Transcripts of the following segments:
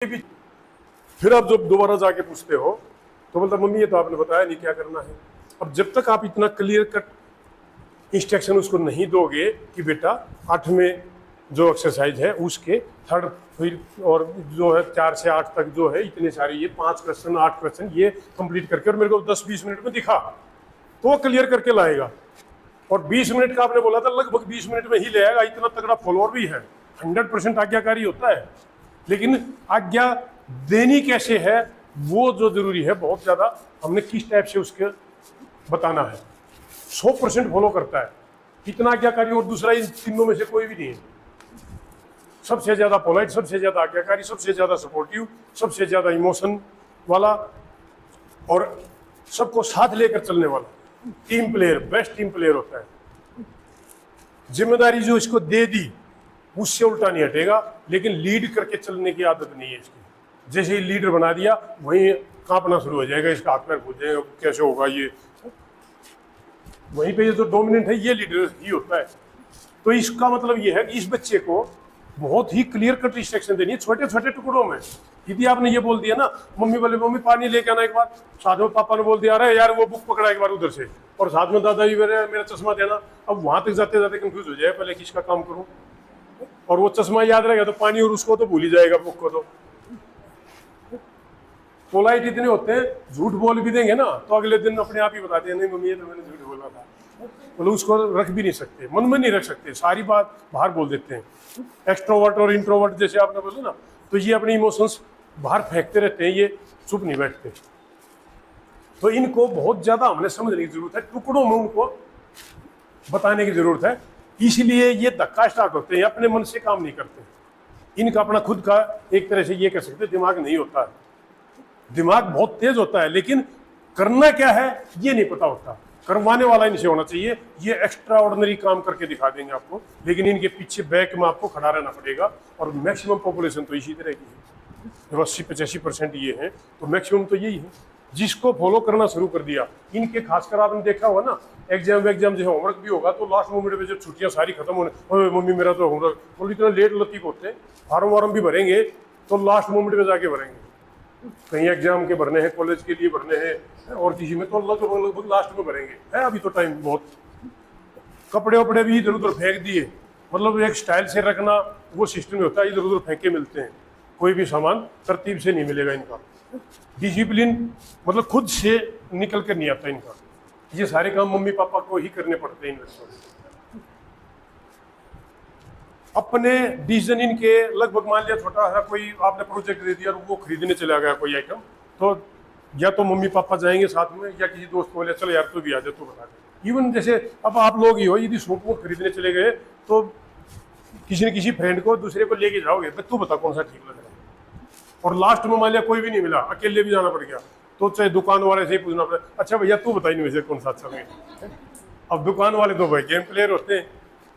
भी फिर आप जब दोबारा जाके पूछते हो तो बोलता मम्मी ये तो आपने बताया नहीं क्या करना है। अब जब तक आप इतना क्लियर कट इंस्ट्रक्शन उसको नहीं दोगे कि बेटा 8 में जो एक्सरसाइज है उसके थर्ड फिर और जो है 4 से 8 तक जो है इतने सारे ये 5 क्वेश्चन 8 क्वेश्चन ये कंप्लीट करके और मेरे को 10-20 मिनट में दिखा तो वो क्लियर करके लाएगा। और 20 मिनट का आपने बोला था लगभग 20 मिनट में ही ले आएगा। इतना तगड़ा फॉलोअर भी है, 100% आज्ञाकारी होता है। लेकिन आज्ञा देनी कैसे है वो जो जरूरी है बहुत ज्यादा, हमने किस टाइप से उसके बताना है। 100% फॉलो करता है, इतना आज्ञाकारी और दूसरा इन तीनों में से कोई भी नहीं है। सबसे ज्यादा पोलाइट, सबसे ज्यादा आज्ञाकारी, सबसे ज्यादा सपोर्टिव, सबसे ज्यादा इमोशन वाला और सबको साथ लेकर चलने वाला team player, best team player होता है। जिम्मेदारी जो इसको दे दी उससे उल्टा नहीं हटेगा, लेकिन लीड करके चलने की आदत नहीं है इसकी। जैसे ही लीडर बना दिया वहीं कांपना शुरू हो जाएगा, इसका हाथ पैर फूट जाएगा, कैसे होगा ये। वहीं पे ये जो डोमिनेंट है ये लीडर ही होता है। तो इसका मतलब ये है कि इस बच्चे को बहुत ही क्लियर कट इंस्ट्रक्शन देनी है छोटे छोटे टुकड़ों में। यदि आपने ये बोल दिया ना मम्मी बोले मम्मी पानी लेके आना एक बार, साथ में पापा ने बोल दिया अरे यार वो बुक पकड़ा एक बार उधर से, और साथ में दादाजी मेरा चश्मा देना। अब वहां तक जाते जाते कंफ्यूज हो जाए पहले किसका काम करूं, और वो चश्मा याद रहेगा तो पानी और उसको तो भूल ही जाएगा बुक को। तो पोलाइट इतने होते हैं झूठ बोल भी देंगे ना तो अगले दिन अपने आप ही बताते हैं नहीं मम्मी ये तो मैंने झूठ बोला था। मतलब उसको रख भी नहीं सकते, मन में नहीं रख सकते, सारी बात बाहर बोल देते हैं। एक्सट्रोवर्ट और इंट्रोवर्ट जैसे आपने बोला ना, तो ये अपने इमोशंस बाहर फेंकते रहते हैं, ये चुप नहीं बैठते। तो इनको बहुत ज्यादा हमने समझने की जरूरत है, टुकड़ों में उनको बताने की जरूरत है। इसलिए ये धक्का स्टार्ट होते हैं, अपने मन से काम नहीं करते। इनका अपना खुद का एक तरह से ये कह सकते दिमाग नहीं होता है। दिमाग बहुत तेज होता है लेकिन करना क्या है ये नहीं पता होता। करवाने वाला इनसे होना चाहिए, ये एक्स्ट्रा ऑर्डिनरी काम करके दिखा देंगे आपको, लेकिन इनके पीछे बैक में आपको खड़ा रहना पड़ेगा। और मैक्सिमम पॉपुलेशन तो इसी तरह की है, जब 80-85% ये है तो मैक्सिमम तो यही है जिसको फॉलो करना शुरू कर दिया। इनके खासकर आपने देखा हुआ ना एग्जाम जो होमवर्क भी होगा तो लास्ट मोमेंट में जब छुट्टियां सारी खत्म होने, मम्मी मेरा तो होमवर्क, और इतना लेट लतीफ होते हैं। फार्म वार्म भी भरेंगे तो लास्ट मोमेंट में जाके भरेंगे, कहीं एग्जाम के भरने हैं, कॉलेज के लिए भरने हैं और किसी में तो लगभग लास्ट में भरेंगे। है अभी तो टाइम बहुत। कपड़े वपड़े भी इधर उधर फेंक दिए, मतलब एक स्टाइल से रखना वो सिस्टम में होता है, इधर उधर फेंके मिलते हैं। कोई भी सामान तरतीब से नहीं मिलेगा इनका। डिसिप्लिन मतलब खुद से निकल कर नहीं आता इनका, ये सारे काम मम्मी पापा को ही करने पड़ते हैं इन बच्चों को। अपने डिसीजन इनके लगभग, मान लिया छोटा सा कोई आपने प्रोजेक्ट दे दिया और वो खरीदने चला गया कोई आइटम, तो या तो मम्मी पापा जाएंगे साथ में या किसी दोस्त को बोले चलो यार तू भी आ जा, तू बता दे। इवन जैसे अब आप लोग ही हो, यदि सूट वूट खरीदने चले गए तो किसी न किसी फ्रेंड को दूसरे को लेके जाओगे, तू बता कौन सा ठीक लग रहा है। और लास्ट में मान लिया कोई भी नहीं मिला, अकेले भी जाना पड़ गया, तो चाहे दुकान वाले से ही पूछना पड़ा अच्छा भैया तू बताइए इनमें से कौन सा अच्छा लगे। अब दुकान वाले तो भाई गेम प्लेयर होते हैं,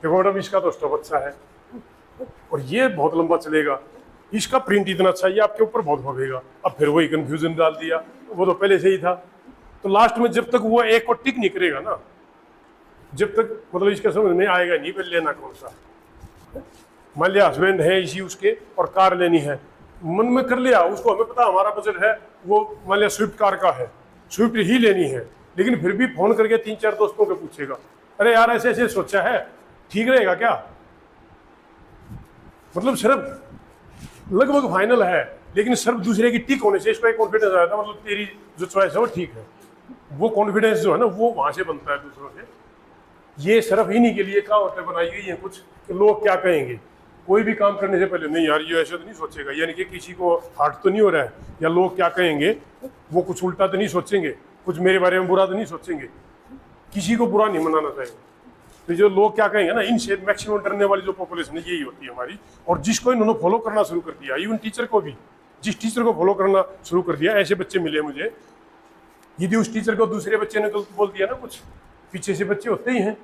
देखो मैडम इसका तो स्टॉक अच्छा है और ये बहुत लंबा चलेगा, इसका प्रिंट इतना अच्छा है, ये आपके ऊपर बहुत भगेगा। अब फिर वही कंफ्यूजन डाल दिया, वो तो पहले से ही था। तो लास्ट में जब तक वो एक को टिक नहीं करेगा ना, जब तक मतलब इसका समझ में आएगा नहीं फिर लेना कौन सा। मान लिया हस्बैंड है इसी उसके और कार लेनी है, मन में कर लिया, उसको हमें पता हमारा बजट है, वो मान लिया स्विफ्ट कार का है, स्विफ्ट ही लेनी है, लेकिन फिर भी फोन करके 3-4 दोस्तों को पूछेगा अरे यार ऐसे ऐसे सोचा है, ठीक रहेगा क्या। मतलब सिर्फ लगभग फाइनल है लेकिन सिर्फ दूसरे की टिक होने से इसको एक कॉन्फिडेंस आया था, मतलब तेरी जो चॉइस है वो ठीक है। वो कॉन्फिडेंस जो है ना वो वहां से बनता है दूसरों से। ये सिर्फ इन्हीं के लिए कहावतें बनाई गई है कुछ कि लोग क्या कहेंगे। कोई भी काम करने से पहले नहीं यार ये ऐसा तो नहीं सोचेगा, यानी कि किसी को हार्ट तो नहीं हो रहा है, या लोग क्या कहेंगे, वो कुछ उल्टा तो नहीं सोचेंगे, कुछ मेरे बारे में बुरा तो नहीं सोचेंगे। किसी को बुरा नहीं मनाना चाहिए। तो जो लोग क्या कहेंगे ना, इनसे मैक्सिमम डरने वाली जो पॉपुलेशन है यही होती है हमारी। और जिसको इन्होंने फॉलो करना शुरू कर दिया, इवन टीचर को भी, जिस टीचर को फॉलो करना शुरू कर दिया, ऐसे बच्चे मिले मुझे। यदि उस टीचर को दूसरे बच्चे ने गलत बोल दिया ना कुछ, पीछे से बच्चे होते ही हैं,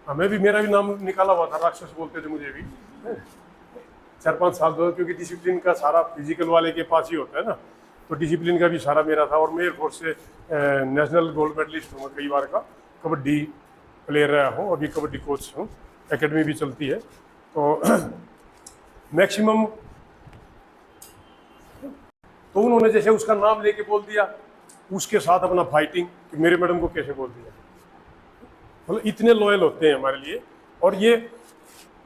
हमें भी, मेरा भी नाम निकाला हुआ था, राक्षस बोलते थे मुझे भी 4-5 साल दो, क्योंकि डिसिप्लिन का सारा फिजिकल वाले के पास ही होता है ना, तो डिसिप्लिन का भी सारा मेरा था। और मैं एयरफोर्स से नेशनल गोल्ड मेडलिस्ट हूँ कई बार का, कबड्डी प्लेयर रहा हूँ, अभी कबड्डी कोच हूँ, एकेडमी भी चलती है। तो मैक्सिमम तो उन्होंने जैसे उसका नाम लेके बोल दिया, उसके साथ अपना फाइटिंग कि मेरे मैडम को कैसे बोल दिया। मतलब इतने लॉयल होते हैं हमारे लिए। और ये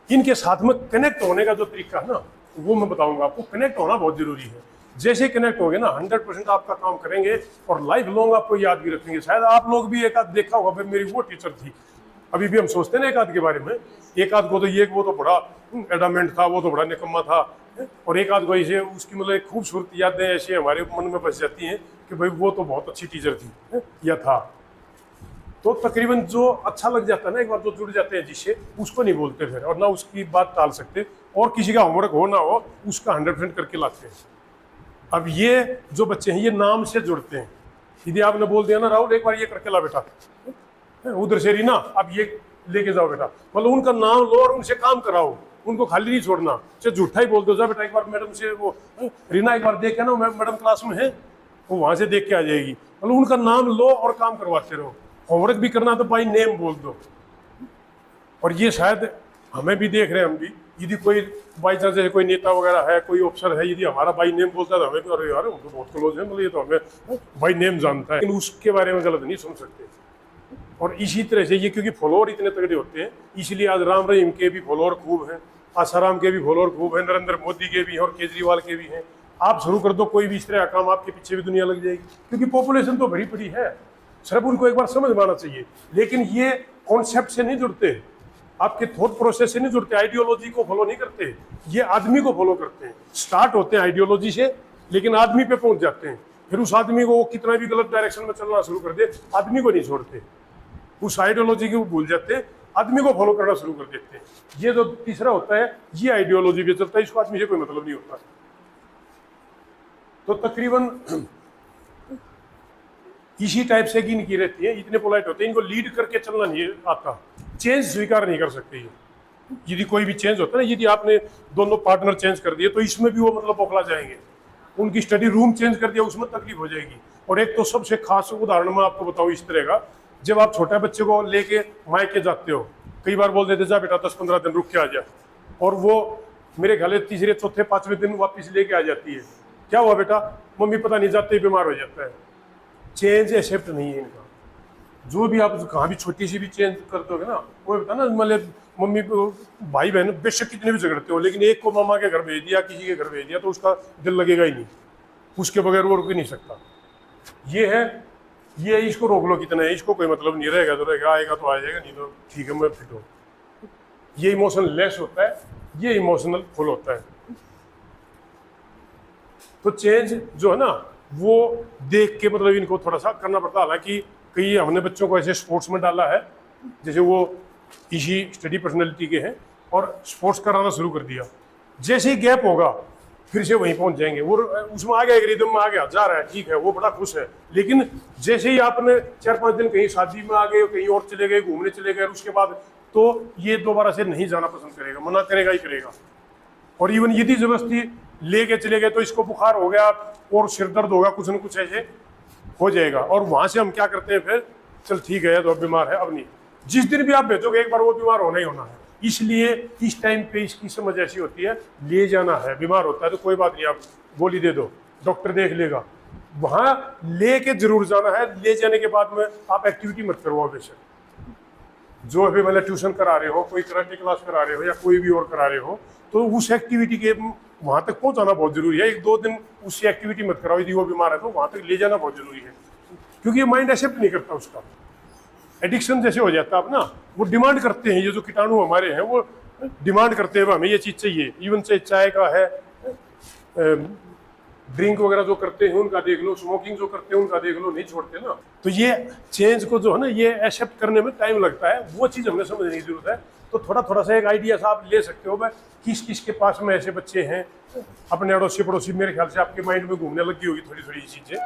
इनके साथ में कनेक्ट होने का जो तरीका है ना, वो मैं बताऊंगा आपको। कनेक्ट होना बहुत जरूरी है। जैसे कनेक्ट हो गए ना, 100% आपका काम करेंगे और लाइफ लॉन्ग आपको याद भी रखेंगे। शायद आप लोग भी एक आध देखा होगा, भाई मेरी वो टीचर थी। अभी भी हम सोचते हैं ना एक आध के बारे में, एक आध को तो ये वो तो बड़ा एडामेंट था, वो तो बड़ा निकम्मा था, और एक आध को ऐसे उसकी मतलब एक खूबसूरत यादें ऐसी हमारे मन में बस जाती हैं कि भाई वो तो बहुत अच्छी टीचर थी या था। तो तकरीबन जो अच्छा लग जाता है ना, एक बार जो जुड़ जाते हैं जिससे, उसको नहीं बोलते फिर, और ना उसकी बात टाल सकते, और किसी का होमवर्क हो ना हो उसका 100% करके लाते हैं। अब ये जो बच्चे हैं ये नाम से जुड़ते हैं। यदि आपने बोल दिया ना, राहुल एक बार ये करके ला बेटा, उधर से रीना अब ये लेके जाओ बेटा, मतलब उनका नाम लो और उनसे काम कराओ, उनको खाली नहीं छोड़ना। चाहे झूठा ही बोल दो, जा बेटा एक बार मैडम से वो रीना एक बार देख के ना, मैडम क्लास में है, वो वहां से देख के आ जाएगी। मतलब उनका नाम लो और काम करवाते रहो। होमवर्क भी करना तो बाई नेम बोल दो। और ये शायद हमें भी देख रहे हैं, हम भी, यदि कोई बाई चांस जैसे कोई नेता वगैरह है, कोई अफसर है, यदि हमारा बाई नेम बोलता है तो हमें भी अरे यार वो तो बहुत क्लोज है, मतलब ये तो हमें बाई नेम जानता है, लेकिन उसके बारे में गलत नहीं सुन सकते। और इसी तरह से ये क्योंकि फॉलोअर इतने तगड़े होते हैं, इसलिए आज राम रहीम के भी फॉलोअर खूब हैं, आसाराम के भी फॉलोअर खूब हैं, नरेंद्र मोदी के भी हैं और केजरीवाल के भी हैं। आप शुरू कर दो कोई भी इस तरह का काम, आपके पीछे भी दुनिया लग जाएगी, क्योंकि पॉपुलेशन तो भरी पड़ी है। सिर्फ उनको एक बार समझ में आना चाहिए। लेकिन ये कॉन्सेप्ट से नहीं जुड़ते, आपके थॉट प्रोसेस से नहीं जुड़ते, आइडियोलॉजी को फॉलो नहीं करते, ये आदमी को फॉलो करते हैं। स्टार्ट होते हैं आइडियोलॉजी से, लेकिन आदमी पे पहुंच जाते हैं। फिर उस आदमी को कितना भी गलत डायरेक्शन में चलना शुरू कर दे, आदमी को नहीं छोड़ते, उस आइडियोलॉजी को भूल जाते हैं, आदमी को फॉलो करना शुरू कर देते हैं। ये जो तीसरा होता है, ये आइडियोलॉजी पे चलता है, इसको आदमी से कोई मतलब नहीं होता। तो तकरीबन इसी टाइप से की इनकी रहती है, इतने पोलाइट होते हैं, इनको लीड करके चलना नहीं आता, चेंज स्वीकार नहीं कर सकते ये। यदि कोई भी चेंज होता है ना, यदि आपने दोनों पार्टनर चेंज कर दिए तो इसमें भी वो मतलब बौखला जाएंगे। उनकी स्टडी रूम चेंज कर दिया, उसमें तकलीफ हो जाएगी। और एक तो सबसे खास उदाहरण मैं आपको बताऊं इस तरह का, जब आप छोटे बच्चे को लेके मायके जाते हो, कई बार बोल देते जा बेटा 10-15 दिन रुक के आ जा, और वो मेरे ख्याल तीसरे चौथे पांचवें दिन वापस लेके आ जाती है। क्या हुआ बेटा? मम्मी पता नहीं, जाते ही बीमार हो जाता है। चेंज एक्सेप्ट नहीं है इनका। जो भी आप कहाँ भी छोटी सी भी चेंज करते हो ना, वो बता ना, मतलब मम्मी भाई बहन बेशक कितने भी झगड़ते हो, लेकिन एक को मामा के घर भेज दिया, किसी के घर भेज दिया, तो उसका दिल लगेगा ही नहीं, उसके बगैर वो रुक ही नहीं सकता। ये है, ये इसको रोक लो कितना है, इसको कोई मतलब नहीं, रहेगा तो रहेगा, आएगा तो आ जाएगा, नहीं तो ठीक है मैं फिट हूँ। ये इमोशन लेस होता है, ये इमोशनल फुल होता है। तो चेंज जो है ना, वो देख के मतलब इनको थोड़ा सा करना पड़ता है। हालांकि कई हमने बच्चों को ऐसे स्पोर्ट्स में डाला है, जैसे वो इसी स्टडी पर्सनैलिटी के हैं, और स्पोर्ट्स कराना शुरू कर दिया, जैसे ही गैप होगा फिर से वहीं पहुंच जाएंगे। वो उसमें आ गया, एक रिदम में आ गया, जा रहा है, ठीक है, वो बड़ा खुश है। लेकिन जैसे ही आपने 4-5 दिन कहीं शादी में आ गए, कहीं और चले गए, घूमने चले गए, उसके बाद तो ये दोबारा से नहीं जाना पसंद करेगा, मना करेगा ही करेगा। और इवन यदि जबरदस्ती लेके चले गए तो इसको बुखार हो गया और सिर दर्द होगा, कुछ न कुछ ऐसे हो जाएगा। और वहां से हम क्या करते हैं फिर, चल ठीक है तो अब बीमार है, अब नहीं। जिस दिन भी आप भेजोगे एक बार वो बीमार होना ही होना है। इसलिए इस टाइम पे इसकी समझ ऐसी होती है, ले जाना है, बीमार होता है तो कोई बात नहीं, आप गोली दे दो, डॉक्टर देख लेगा। वहां लेके जरूर जाना है। ले जाने के बाद में आप एक्टिविटी मत करवाओ बेशक, जो अभी मतलब ट्यूशन करा रहे हो, कोई कराटे क्लास करा रहे हो या कोई भी और करा रहे हो, तो उस एक्टिविटी के वहां तक पहुंचाना बहुत जरूरी है। 1-2 दिन उसकी एक्टिविटी मत कराओ, यदि वो बीमार है तो वहां तक ले जाना बहुत जरूरी है, क्योंकि माइंड एक्सेप्ट नहीं करता उसका। एडिक्शन जैसे हो जाता है अब ना, वो डिमांड करते हैं, ये जो कीटाणु हमारे हैं वो डिमांड करते हैं, हमें ये चीज़ चाहिए। इवन से चाय का है, ड्रिंक वगैरह जो करते हैं उनका देख लो, स्मोकिंग जो करते हैं उनका देख लो, नहीं छोड़ते ना। तो ये चेंज को जो है ना, ये एक्सेप्ट करने में टाइम लगता है, वो चीज़ हमें समझने की जरूरत है। तो थोड़ा थोड़ा सा एक आइडिया सा आप ले सकते हो, भाई किस किस के पास में ऐसे बच्चे हैं, अपने अड़ोसी पड़ोसी, मेरे ख्याल से आपके माइंड में घूमने लगी होगी थोड़ी थोड़ी चीज़ें।